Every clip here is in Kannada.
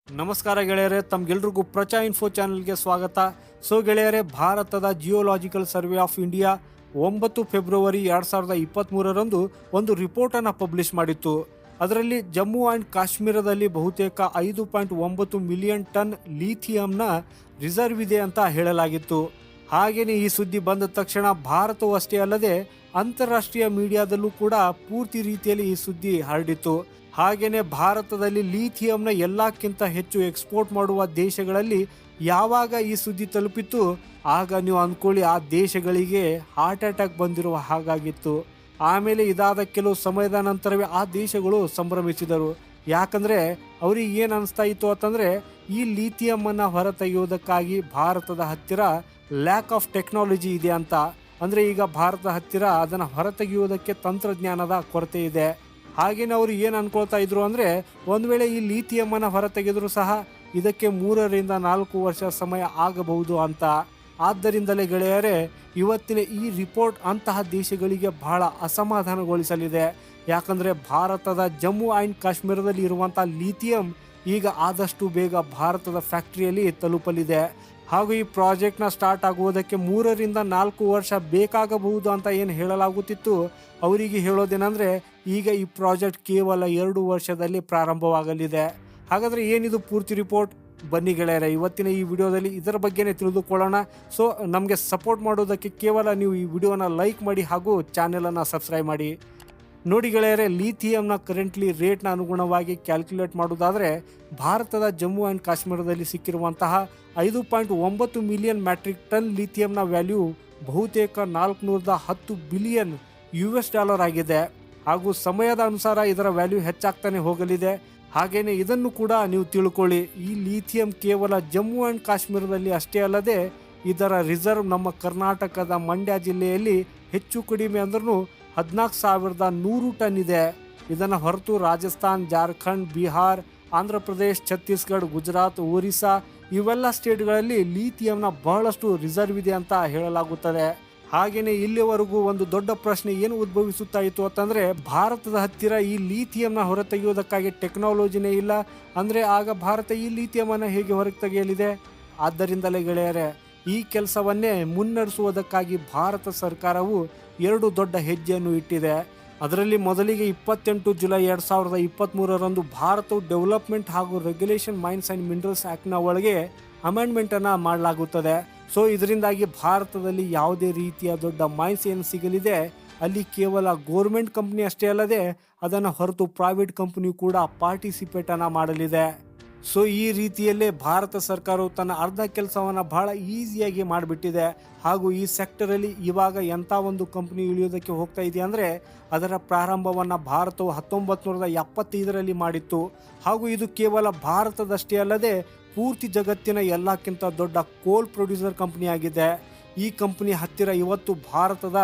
ನಮಸ್ಕಾರ ಗೆಳೆಯರೇ, ತಮ್ಗೆಲ್ರಿಗೂ ಪ್ರಚಾ ಇನ್ಫೋ ಚಾನೆಲ್ಗೆ ಸ್ವಾಗತ. ಸೊ ಗೆಳೆಯರೇ, ಭಾರತದ geological survey of India 9 February 2023ರಂದು ಒಂದು ರಿಪೋರ್ಟನ್ನು ಪಬ್ಲಿಷ್ ಮಾಡಿತ್ತು. ಅದರಲ್ಲಿ ಜಮ್ಮು ಆ್ಯಂಡ್ ಕಾಶ್ಮೀರದಲ್ಲಿ ಬಹುತೇಕ 5.9 ಮಿಲಿಯನ್ ಟನ್ ಲಿಥಿಯಂನ ರಿಸರ್ವ್ ಇದೆ ಅಂತ ಹೇಳಲಾಗಿತ್ತು. ಹಾಗೆಯೇ ಈ ಸುದ್ದಿ ಬಂದ ತಕ್ಷಣ ಭಾರತವೂ ಅಷ್ಟೇ ಅಲ್ಲದೆ ಅಂತಾರಾಷ್ಟ್ರೀಯ ಮೀಡಿಯಾದಲ್ಲೂ ಕೂಡ ಪೂರ್ತಿ ರೀತಿಯಲ್ಲಿ ಈ ಸುದ್ದಿ ಹರಡಿತ್ತು. ಹಾಗೆಯೇ ಭಾರತದಲ್ಲಿ ಲಿಥಿಯಂನ ಎಲ್ಲಕ್ಕಿಂತ ಹೆಚ್ಚು ಎಕ್ಸ್ಪೋರ್ಟ್ ಮಾಡುವ ದೇಶಗಳಲ್ಲಿ ಯಾವಾಗ ಈ ಸುದ್ದಿ ತಲುಪಿತ್ತು, ಆಗ ನೀವು ಅಂದ್ಕೊಳ್ಳಿ ಆ ದೇಶಗಳಿಗೆ ಹಾರ್ಟ್ ಅಟ್ಯಾಕ್ ಬಂದಿರುವ ಹಾಗಾಗಿತ್ತು. ಆಮೇಲೆ ಇದಾದ ಕೆಲವು ಸಮಯದ ನಂತರವೇ ಆ ದೇಶಗಳು ಸಂಭ್ರಮಿಸಿದರು. ಯಾಕಂದರೆ ಅವ್ರಿಗೆ ಏನು ಅನಿಸ್ತಾ ಇತ್ತು ಅಂತಂದರೆ, ಈ ಲಿಥಿಯಮನ್ನು ಹೊರತೆಗೆಯುವುದಕ್ಕಾಗಿ ಭಾರತದ ಹತ್ತಿರ ಲ್ಯಾಕ್ ಆಫ್ ಟೆಕ್ನಾಲಜಿ ಇದೆ ಅಂತ. ಅಂದರೆ ಈಗ ಭಾರತದ ಹತ್ತಿರ ಅದನ್ನು ಹೊರತೆಗೆಯುವುದಕ್ಕೆ ತಂತ್ರಜ್ಞಾನದ ಕೊರತೆ ಇದೆ. ಹಾಗೇನೆ ಅವರು ಏನು ಅನ್ಕೊಳ್ತಾ ಇದ್ರು ಅಂದರೆ, ಒಂದು ವೇಳೆ ಈ ಲಿಥಿಯಮನ್ನು ಹೊರತೆಗೆದರೂ ಸಹ ಇದಕ್ಕೆ 3 ರಿಂದ 4 ವರ್ಷ ಸಮಯ ಆಗಬಹುದು ಅಂತ. ಆದ್ದರಿಂದಲೇ ಗೆಳೆಯರೇ, ಇವತ್ತಿನ ಈ ರಿಪೋರ್ಟ್ ಅಂತಹ ದೇಶಗಳಿಗೆ ಬಹಳ ಅಸಮಾಧಾನಗೊಳಿಸಲಿದೆ. ಯಾಕಂದರೆ ಭಾರತದ ಜಮ್ಮು ಆ್ಯಂಡ್ ಕಾಶ್ಮೀರದಲ್ಲಿ ಇರುವಂಥ ಲಿಥಿಯಂ ಈಗ ಆದಷ್ಟು ಬೇಗ ಭಾರತದ ಫ್ಯಾಕ್ಟ್ರಿಯಲ್ಲಿ ತಲುಪಲಿದೆ. ಹಾಗೂ ಈ ಪ್ರಾಜೆಕ್ಟ್ನ ಸ್ಟಾರ್ಟ್ ಆಗುವುದಕ್ಕೆ 3 ರಿಂದ 4 ವರ್ಷ ಬೇಕಾಗಬಹುದು ಅಂತ ಏನು ಹೇಳಲಾಗುತ್ತಿತ್ತು, ಅವರಿಗೆ ಹೇಳೋದೇನೆಂದರೆ ಈಗ ಈ ಪ್ರಾಜೆಕ್ಟ್ ಕೇವಲ 2 ವರ್ಷದಲ್ಲಿ ಪ್ರಾರಂಭವಾಗಲಿದೆ. ಹಾಗಾದರೆ ಏನಿದು ಪೂರ್ತಿ ರಿಪೋರ್ಟ್? ಬನ್ನಿ ಗೆಳೆಯರೆ, ಇವತ್ತಿನ ಈ ವಿಡಿಯೋದಲ್ಲಿ ಇದರ ಬಗ್ಗೆನೇ ತಿಳಿದುಕೊಳ್ಳೋಣ. ಸೊ ನಮಗೆ ಸಪೋರ್ಟ್ ಮಾಡೋದಕ್ಕೆ ಕೇವಲ ನೀವು ಈ ವಿಡಿಯೋನ ಲೈಕ್ ಮಾಡಿ ಹಾಗೂ ಚಾನೆಲನ್ನು ಸಬ್ಸ್ಕ್ರೈಬ್ ಮಾಡಿ. ನೋಡಿ ಗೆಳೆಯರೆ, ಲಿಥಿಯಂನ ಕರೆಂಟ್ಲಿ ರೇಟ್ನ ಅನುಗುಣವಾಗಿ ಕ್ಯಾಲ್ಕುಲೇಟ್ ಮಾಡೋದಾದರೆ ಭಾರತದ ಜಮ್ಮು ಆ್ಯಂಡ್ ಕಾಶ್ಮೀರದಲ್ಲಿ ಸಿಕ್ಕಿರುವಂತಹ 5.9 ಮಿಲಿಯನ್ ಮ್ಯಾಟ್ರಿಕ್ ಟನ್ ಲಿಥಿಯಂನ ವ್ಯಾಲ್ಯೂ ಬಹುತೇಕ $410 ಬಿಲಿಯನ್ ಆಗಿದೆ. ಹಾಗೂ ಸಮಯದ ಅನುಸಾರ ಇದರ ವ್ಯಾಲ್ಯೂ ಹೆಚ್ಚಾಗ್ತಾನೆ ಹೋಗಲಿದೆ. ಹಾಗೆಯೇ ಇದನ್ನು ಕೂಡ ನೀವು ತಿಳ್ಕೊಳ್ಳಿ, ಈ ಲಿಥಿಯಂ ಕೇವಲ ಜಮ್ಮು ಆ್ಯಂಡ್ ಕಾಶ್ಮೀರದಲ್ಲಿ ಅಷ್ಟೇ ಅಲ್ಲದೆ ಇದರ ರಿಸರ್ವ್ ನಮ್ಮ ಕರ್ನಾಟಕದ ಮಂಡ್ಯ ಜಿಲ್ಲೆಯಲ್ಲಿ ಹೆಚ್ಚು ಕಡಿಮೆ ಅಂದ್ರೂ 14,100 ಟನ್ ಇದೆ. ಇದನ್ನು ಹೊರತು ರಾಜಸ್ಥಾನ್, ಜಾರ್ಖಂಡ್, ಬಿಹಾರ್, ಆಂಧ್ರ ಪ್ರದೇಶ್, ಛತ್ತೀಸ್ಗಢ, ಗುಜರಾತ್, ಒರಿಸ್ಸಾ ಇವೆಲ್ಲ ಸ್ಟೇಟ್ಗಳಲ್ಲಿ ಲಿಥಿಯಂನ ಬಹಳಷ್ಟು ರಿಸರ್ವ್ ಇದೆ ಅಂತ ಹೇಳಲಾಗುತ್ತದೆ. ಹಾಗೆಯೇ ಇಲ್ಲಿವರೆಗೂ ಒಂದು ದೊಡ್ಡ ಪ್ರಶ್ನೆ ಏನು ಉದ್ಭವಿಸುತ್ತಾ ಇತ್ತು ಅಂತಂದರೆ, ಭಾರತದ ಹತ್ತಿರ ಈ ಲಿಥಿಯಂನ ಹೊರತೆಗೆಯುವುದಕ್ಕಾಗಿ ಟೆಕ್ನಾಲಜಿನೇ ಇಲ್ಲ ಅಂದರೆ ಆಗ ಭಾರತ ಈ ಲಿಥಿಯಮನ್ನು ಹೇಗೆ ಹೊರಗೆ ತೆಗೆಯಲಿದೆ? ಆದ್ದರಿಂದಲೇ ಗೆಳೆಯರೆ, ಈ ಕೆಲಸವನ್ನೇ ಮುನ್ನಡೆಸುವುದಕ್ಕಾಗಿ ಭಾರತ ಸರ್ಕಾರವು 2 ದೊಡ್ಡ ಹೆಜ್ಜೆಯನ್ನು ಇಟ್ಟಿದೆ. ಅದರಲ್ಲಿ ಮೊದಲಿಗೆ 28 ಜುಲೈ 2023ರಂದು ಭಾರತವು ಡೆವಲಪ್ಮೆಂಟ್ ಹಾಗೂ ರೆಗ್ಯುಲೇಷನ್ ಮೈನ್ಸ್ ಆ್ಯಂಡ್ ಮಿನರಲ್ಸ್ ಆ್ಯಕ್ಟ್ನ ಒಳಗೆ ಅಮೆಂಡ್ಮೆಂಟನ್ನು ಮಾಡಲಾಗುತ್ತದೆ. ಸೊ ಇದರಿಂದಾಗಿ ಭಾರತದಲ್ಲಿ ಯಾವುದೇ ರೀತಿಯ ದೊಡ್ಡ ಮೈನ್ಸ್ ಏನು ಸಿಗಲಿದೆ ಅಲ್ಲಿ ಕೇವಲ ಗೋರ್ಮೆಂಟ್ ಕಂಪ್ನಿ ಅಷ್ಟೇ ಅಲ್ಲದೆ ಅದನ್ನು ಹೊರತು ಪ್ರೈವೇಟ್ ಕಂಪ್ನಿ ಕೂಡ ಪಾರ್ಟಿಸಿಪೇಟನ್ನು ಮಾಡಲಿದೆ. ಸೊ ಈ ರೀತಿಯಲ್ಲೇ ಭಾರತ ಸರ್ಕಾರವು ತನ್ನ ಅರ್ಧ ಕೆಲಸವನ್ನು ಬಹಳ ಈಸಿಯಾಗಿ ಮಾಡಿಬಿಟ್ಟಿದೆ. ಹಾಗೂ ಈ ಸೆಕ್ಟರಲ್ಲಿ ಇವಾಗ ಎಂಥ ಒಂದು ಕಂಪ್ನಿ ಇಳಿಯೋದಕ್ಕೆ ಹೋಗ್ತಾ ಇದೆ ಅಂದರೆ, ಅದರ ಪ್ರಾರಂಭವನ್ನು ಭಾರತವು 1975ರಲ್ಲಿ ಮಾಡಿತ್ತು. ಹಾಗೂ ಇದು ಕೇವಲ ಭಾರತದಷ್ಟೇ ಅಲ್ಲದೆ ಪೂರ್ತಿ ಜಗತ್ತಿನ ಎಲ್ಲಕ್ಕಿಂತ ದೊಡ್ಡ ಕೋಲ್ ಪ್ರೊಡ್ಯೂಸರ್ ಕಂಪ್ನಿ ಆಗಿದೆ. ಈ ಕಂಪ್ನಿ ಹತ್ತಿರ ಇವತ್ತು ಭಾರತದ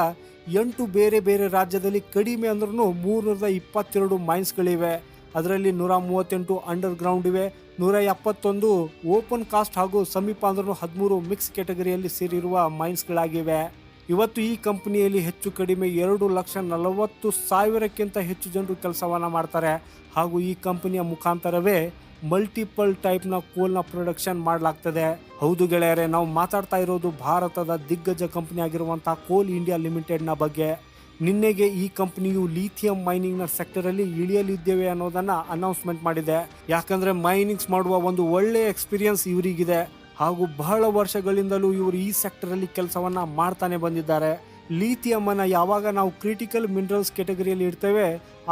8 ಬೇರೆ ಬೇರೆ ರಾಜ್ಯದಲ್ಲಿ ಕಡಿಮೆ ಅಂದ್ರೂ 322 ಮೈನ್ಸ್ಗಳಿವೆ. ಅದರಲ್ಲಿ 138 ಅಂಡರ್ ಗ್ರೌಂಡ್ ಇವೆ, 171 ಓಪನ್ ಕಾಸ್ಟ್ ಹಾಗೂ ಸಮೀಪ ಅಂದ್ರೂ 13 ಮಿಕ್ಸ್ ಕ್ಯಾಟಗರಿಯಲ್ಲಿ ಸೇರಿರುವ ಮೈನ್ಸ್ಗಳಾಗಿವೆ. ಇವತ್ತು ಈ ಕಂಪನಿಯಲ್ಲಿ ಹೆಚ್ಚು ಕಡಿಮೆ 2,40,000ಕ್ಕಿಂತ ಹೆಚ್ಚು ಜನರು ಕೆಲಸವನ್ನು ಮಾಡ್ತಾರೆ. ಹಾಗೂ ಈ ಕಂಪನಿಯ ಮುಖಾಂತರವೇ ಮಲ್ಟಿಪಲ್ ಟೈಪ್ನ ಕೋಲ್ನ ಪ್ರೊಡಕ್ಷನ್ ಮಾಡಲಾಗ್ತದೆ. ಹೌದು ಗೆಳೆಯರೆ, ನಾವು ಮಾತಾಡ್ತಾ ಇರೋದು ಭಾರತದ ದಿಗ್ಗಜ ಕಂಪನಿ ಆಗಿರುವಂಥ ಕೋಲ್ ಇಂಡಿಯಾ ಲಿಮಿಟೆಡ್ನ ಬಗ್ಗೆ. ನಿನ್ನೆಗೆ ಈ ಕಂಪನಿಯು ಲಿಥಿಯಂ ಮೈನಿಂಗ್ನ ಸೆಕ್ಟರಲ್ಲಿ ಇಳಿಯಲಿದ್ದೇವೆ ಅನ್ನೋದನ್ನು ಅನೌನ್ಸ್ಮೆಂಟ್ ಮಾಡಿದೆ. ಯಾಕಂದರೆ ಮೈನಿಂಗ್ಸ್ ಮಾಡುವ ಒಂದು ಒಳ್ಳೆಯ ಎಕ್ಸ್ಪೀರಿಯನ್ಸ್ ಇವರಿಗಿದೆ. ಹಾಗೂ ಬಹಳ ವರ್ಷಗಳಿಂದಲೂ ಇವರು ಈ ಸೆಕ್ಟರಲ್ಲಿ ಕೆಲಸವನ್ನು ಮಾಡ್ತಾನೆ ಬಂದಿದ್ದಾರೆ. ಲಿಥಿಯಮನ್ನು ಯಾವಾಗ ನಾವು ಕ್ರಿಟಿಕಲ್ ಮಿನರಲ್ಸ್ ಕ್ಯಾಟಗರಿಯಲ್ಲಿ ಇಡ್ತೇವೆ,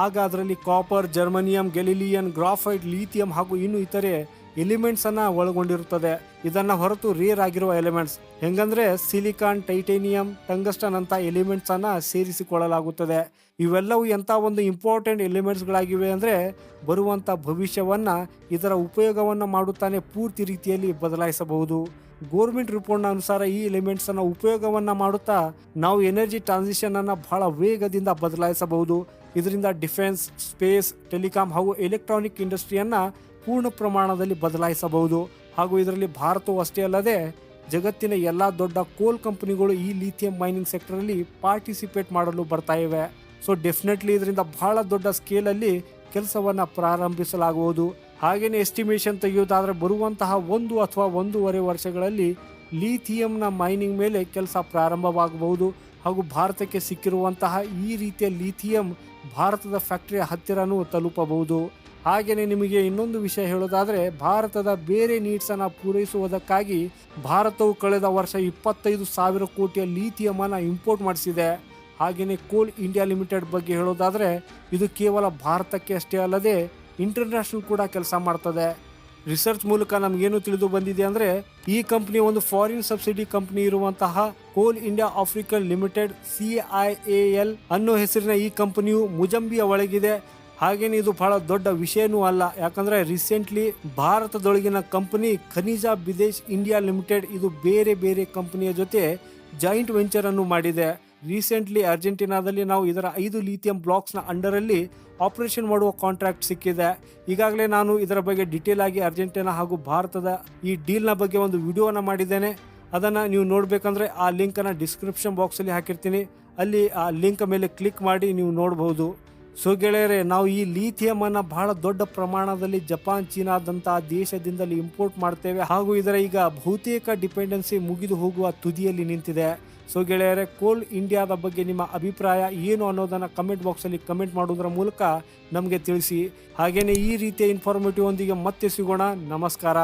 ಆಗ ಅದರಲ್ಲಿ ಕಾಪರ್, ಜರ್ಮನಿಯಂ, ಗೆಲಿಲಿಯನ್, ಗ್ರಾಫೈಟ್, ಲಿಥಿಯಂ ಹಾಗೂ ಇನ್ನು ಇತರೆ ಎಲಿಮೆಂಟ್ಸನ್ನು ಒಳಗೊಂಡಿರುತ್ತದೆ. ಇದನ್ನು ಹೊರತು ರೇರ್ ಆಗಿರುವ ಎಲಿಮೆಂಟ್ಸ್ ಹೆಂಗಂದರೆ ಸಿಲಿಕಾನ್, ಟೈಟೇನಿಯಂ, ಟಂಗಸ್ಟನ್ ಅಂತ ಎಲಿಮೆಂಟ್ಸನ್ನು ಸೇರಿಸಿಕೊಳ್ಳಲಾಗುತ್ತದೆ. ಇವೆಲ್ಲವೂ ಎಂಥ ಒಂದು ಇಂಪಾರ್ಟೆಂಟ್ ಎಲಿಮೆಂಟ್ಸ್ಗಳಾಗಿವೆ ಅಂದರೆ, ಬರುವಂಥ ಭವಿಷ್ಯವನ್ನು ಇದರ ಉಪಯೋಗವನ್ನು ಮಾಡುತ್ತಾನೆ ಪೂರ್ತಿ ರೀತಿಯಲ್ಲಿ ಬದಲಾಯಿಸಬಹುದು. ಗೋರ್ಮೆಂಟ್ ರಿಪೋರ್ಟ್ನ ಅನುಸಾರ ಈ ಎಲಿಮೆಂಟ್ಸನ್ನು ಉಪಯೋಗವನ್ನು ಮಾಡುತ್ತಾ ನಾವು ಎನರ್ಜಿ ಟ್ರಾನ್ಸಿಷನನ್ನು ಬಹಳ ವೇಗದಿಂದ ಬದಲಾಯಿಸಬಹುದು. ಇದರಿಂದ ಡಿಫೆನ್ಸ್, ಸ್ಪೇಸ್, ಟೆಲಿಕಾಂ ಹಾಗೂ ಎಲೆಕ್ಟ್ರಾನಿಕ್ ಇಂಡಸ್ಟ್ರಿಯನ್ನು ಪೂರ್ಣ ಪ್ರಮಾಣದಲ್ಲಿ ಬದಲಾಯಿಸಬಹುದು. ಹಾಗೂ ಇದರಲ್ಲಿ ಭಾರತವು ಅಷ್ಟೇ ಅಲ್ಲದೆ ಜಗತ್ತಿನ ಎಲ್ಲ ದೊಡ್ಡ ಕೋಲ್ ಕಂಪನಿಗಳು ಈ ಲಿಥಿಯಂ ಮೈನಿಂಗ್ ಸೆಕ್ಟರಲ್ಲಿ ಪಾರ್ಟಿಸಿಪೇಟ್ ಮಾಡಲು ಬರ್ತಾ ಇವೆ. ಸೊ ಡೆಫಿನೆಟ್ಲಿ ಇದರಿಂದ ಬಹಳ ದೊಡ್ಡ ಸ್ಕೇಲಲ್ಲಿ ಕೆಲಸವನ್ನು ಪ್ರಾರಂಭಿಸಲಾಗುವುದು. ಹಾಗೆಯೇ ಎಸ್ಟಿಮೇಷನ್ ತೆಗೆಯುವುದಾದರೆ ಬರುವಂತಹ 1 ಅಥವಾ 1.5 ವರ್ಷಗಳಲ್ಲಿ ಲಿಥಿಯಂನ ಮೈನಿಂಗ್ ಮೇಲೆ ಕೆಲಸ ಪ್ರಾರಂಭವಾಗಬಹುದು. ಹಾಗೂ ಭಾರತಕ್ಕೆ ಸಿಕ್ಕಿರುವಂತಹ ಈ ರೀತಿಯ ಲಿಥಿಯಂ ಭಾರತದ ಫ್ಯಾಕ್ಟರಿಯ ಹತ್ತಿರನೂ ತಲುಪಬಹುದು. ಹಾಗೆಯೇ ನಿಮಗೆ ಇನ್ನೊಂದು ವಿಷಯ ಹೇಳೋದಾದರೆ, ಭಾರತದ ಬೇರೆ ನೀಡ್ಸನ್ನು ಪೂರೈಸುವುದಕ್ಕಾಗಿ ಭಾರತವು ಕಳೆದ ವರ್ಷ 25,000 ಕೋಟಿಯ ಲಿಥಿಯಮನ್ನು ಇಂಪೋರ್ಟ್ ಮಾಡಿಸಿದೆ. ಹಾಗೆಯೇ ಕೋಲ್ ಇಂಡಿಯಾ ಲಿಮಿಟೆಡ್ ಬಗ್ಗೆ ಹೇಳೋದಾದರೆ, ಇದು ಕೇವಲ ಭಾರತಕ್ಕೆ ಅಷ್ಟೇ ಅಲ್ಲದೆ ಇಂಟರ್ನ್ಯಾಷನಲ್ ಕೂಡ ಕೆಲಸ ಮಾಡ್ತದೆ. ರಿಸರ್ಚ್ ಮೂಲಕ ನಮಗೇನು ತಿಳಿದು ಬಂದಿದೆ ಅಂದರೆ, ಈ ಕಂಪ್ನಿ ಒಂದು ಫಾರಿನ್ ಸಬ್ಸಿಡಿ ಕಂಪ್ನಿ ಇರುವಂತಹ ಕೋಲ್ ಇಂಡಿಯಾ ಆಫ್ರಿಕನ್ ಲಿಮಿಟೆಡ್ CIAL ಅನ್ನೋ ಹೆಸರಿನ ಈ ಕಂಪನಿಯು ಮುಜಂಬಿಯ ಒಳಗಿದೆ. ಹಾಗೇನೆ ಇದು ಬಹಳ ದೊಡ್ಡ ವಿಷಯನೂ ಅಲ್ಲ, ಯಾಕಂದ್ರೆ recently ಭಾರತದೊಳಗಿನ company Khanija Bidesh India limited ಇದು ಬೇರೆ ಬೇರೆ ಕಂಪನಿಯ ಜೊತೆ ಜಾಯಿಂಟ್ ವೆಂಚರ್ ಅನ್ನು ಮಾಡಿದೆ. ರೀಸೆಂಟ್ಲಿ ಅರ್ಜೆಂಟೀನಾದಲ್ಲಿ ನಾವು ಇದರ 5 ಲಿಥಿಯಂ ಬ್ಲಾಕ್ಸ್ನ ಅಂಡರಲ್ಲಿ ಆಪರೇಷನ್ ಮಾಡುವ ಕಾಂಟ್ರಾಕ್ಟ್ ಸಿಕ್ಕಿದೆ. ಈಗಾಗಲೇ ನಾನು ಇದರ ಬಗ್ಗೆ ಡಿಟೇಲ್ ಆಗಿ ಅರ್ಜೆಂಟೀನಾ ಹಾಗೂ ಭಾರತದ ಈ ಡೀಲ್ನ ಬಗ್ಗೆ ಒಂದು ವಿಡಿಯೋನ ಮಾಡಿದ್ದೇನೆ. ಅದನ್ನು ನೀವು ನೋಡಬೇಕಂದ್ರೆ ಆ ಲಿಂಕನ್ನು ಡಿಸ್ಕ್ರಿಪ್ಷನ್ ಬಾಕ್ಸಲ್ಲಿ ಹಾಕಿರ್ತೀನಿ, ಅಲ್ಲಿ ಆ ಲಿಂಕ್ ಮೇಲೆ ಕ್ಲಿಕ್ ಮಾಡಿ ನೀವು ನೋಡಬಹುದು. ಸೊ ಗೆಳೆಯರೆ, ನಾವು ಈ ಲಿಥಿಯಮನ್ನು ಬಹಳ ದೊಡ್ಡ ಪ್ರಮಾಣದಲ್ಲಿ ಜಪಾನ್, ಚೀನಾದಂತಹ ದೇಶದಿಂದಲೇ ಇಂಪೋರ್ಟ್ ಮಾಡ್ತೇವೆ ಹಾಗೂ ಇದರ ಈಗ ಬಹುತೇಕ ಡಿಪೆಂಡೆನ್ಸಿ ಮುಗಿದು ಹೋಗುವ ತುದಿಯಲ್ಲಿ ನಿಂತಿದೆ. ಸೊ ಗೆಳೆಯರೆ, ಕೋಲ್ ಇಂಡಿಯಾದ ಬಗ್ಗೆ ನಿಮ್ಮ ಅಭಿಪ್ರಾಯ ಏನು ಅನ್ನೋದನ್ನು ಕಮೆಂಟ್ ಬಾಕ್ಸಲ್ಲಿ ಕಮೆಂಟ್ ಮಾಡೋದರ ಮೂಲಕ ನಮಗೆ ತಿಳಿಸಿ. ಹಾಗೆಯೇ ಈ ರೀತಿಯ ಇನ್ಫಾರ್ಮೇಟಿವ್ ಒಂದಿಗೆ ಮತ್ತೆ ಸಿಗೋಣ. ನಮಸ್ಕಾರ.